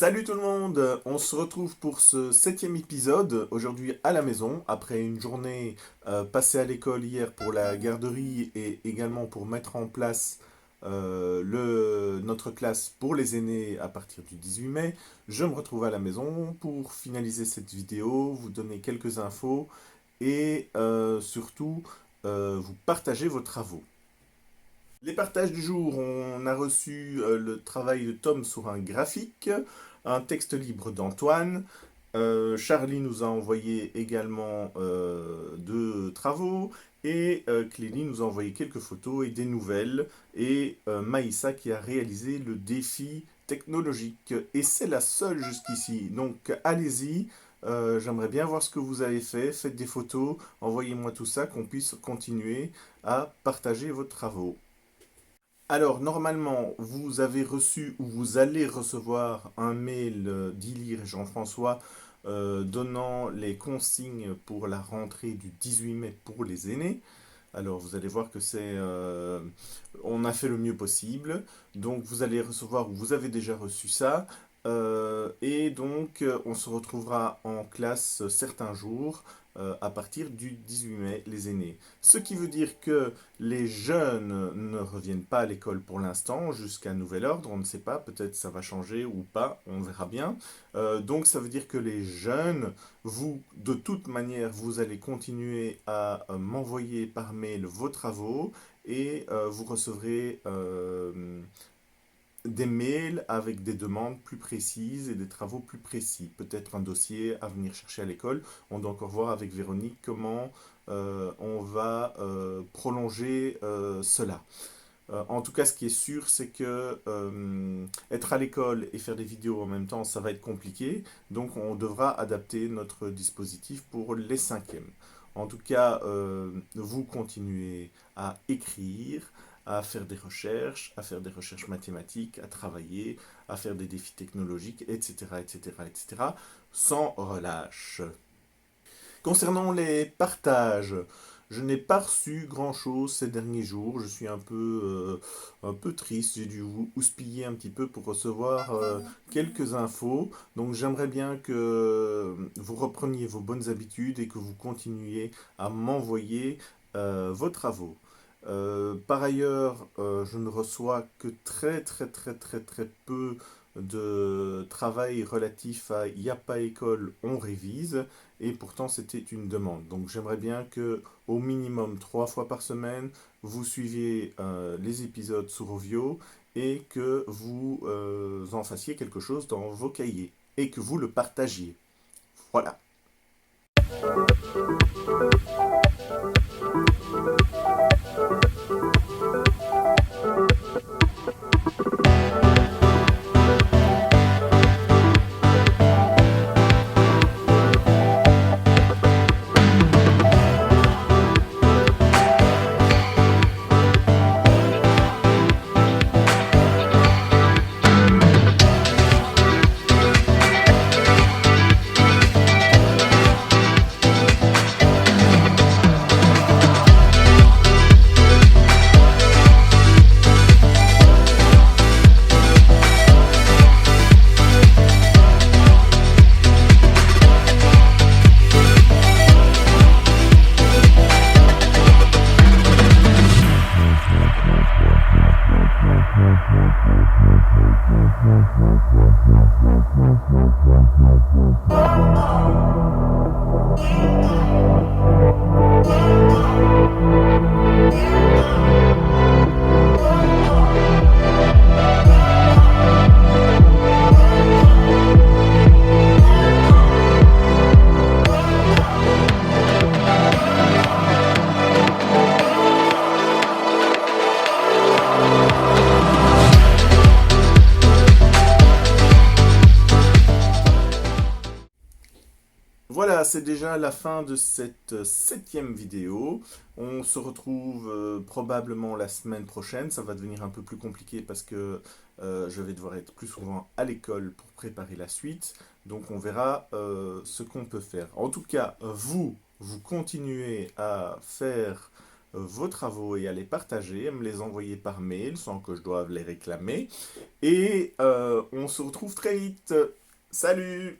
Salut tout le monde, on se retrouve pour ce 7e épisode, aujourd'hui à la maison, après une journée passée à l'école hier pour la garderie et également pour mettre en place notre classe pour les aînés à partir du 18 mai. Je me retrouve à la maison pour finaliser cette vidéo, vous donner quelques infos et surtout vous partager vos travaux. Les partages du jour, on a reçu le travail de Tom sur un graphique, un texte libre d'Antoine. Charlie nous a envoyé également deux travaux et Clélie nous a envoyé quelques photos et des nouvelles. Et Maïssa qui a réalisé le défi technologique. Et c'est la seule jusqu'ici. Donc allez-y. J'aimerais bien voir ce que vous avez fait. Faites des photos, envoyez-moi tout ça, qu'on puisse continuer à partager vos travaux. Alors, normalement, vous avez reçu ou vous allez recevoir un mail d'Ilir et Jean-François donnant les consignes pour la rentrée du 18 mai pour les aînés. Alors, vous allez voir que on a fait le mieux possible. Donc, vous allez recevoir ou vous avez déjà reçu ça. Et donc, on se retrouvera en classe certains jours à partir du 18 mai, les aînés. Ce qui veut dire que les jeunes ne reviennent pas à l'école pour l'instant, jusqu'à nouvel ordre, on ne sait pas, peut-être ça va changer ou pas, on verra bien. Donc ça veut dire que les jeunes, vous, de toute manière, vous allez continuer à m'envoyer par mail vos travaux et vous recevrez des mails avec des demandes plus précises et des travaux plus précis. Peut-être un dossier à venir chercher à l'école. On doit encore voir avec Véronique comment on va prolonger cela. En tout cas, ce qui est sûr, c'est que être à l'école et faire des vidéos en même temps, ça va être compliqué. Donc, on devra adapter notre dispositif pour les cinquièmes. En tout cas, vous continuez à écrire, à faire des recherches mathématiques, à travailler, à faire des défis technologiques, etc., etc., etc., sans relâche. Concernant les partages, je n'ai pas reçu grand-chose ces derniers jours. Je suis un peu triste. J'ai dû vous houspiller un petit peu pour recevoir quelques infos. Donc j'aimerais bien que vous repreniez vos bonnes habitudes et que vous continuiez à m'envoyer vos travaux. Par ailleurs, je ne reçois que très très très très très peu de travail relatif à il n'y a pas école, on révise, et pourtant c'était une demande. Donc j'aimerais bien que au minimum 3 fois par semaine, vous suiviez les épisodes sur Rovio et que vous en fassiez quelque chose dans vos cahiers et que vous le partagiez. Voilà. Voilà, c'est déjà la fin de cette 7e vidéo. On se retrouve probablement la semaine prochaine. Ça va devenir un peu plus compliqué parce que je vais devoir être plus souvent à l'école pour préparer la suite. Donc on verra ce qu'on peut faire. En tout cas, vous continuez à faire vos travaux et à les partager, à me les envoyer par mail sans que je doive les réclamer. Et on se retrouve très vite. Salut!